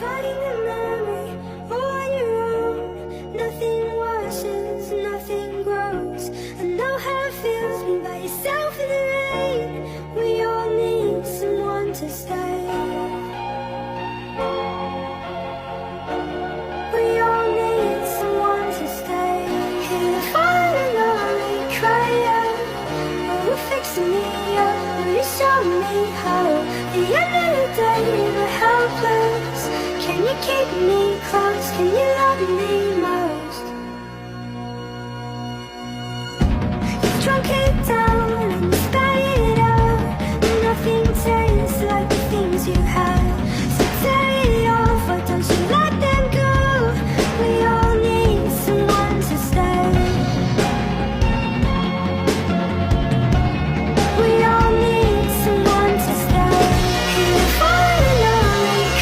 fighting the memory all on your own. Nothing washes, nothing grows. I know how it feels being by yourself in the rain. We all need someone to stay. We all need someone to stay. Here to fall in love and crying. Will you fix me up? Will you show me how? At the end of the day, we're helpless. Can you keep me close? Can you love me?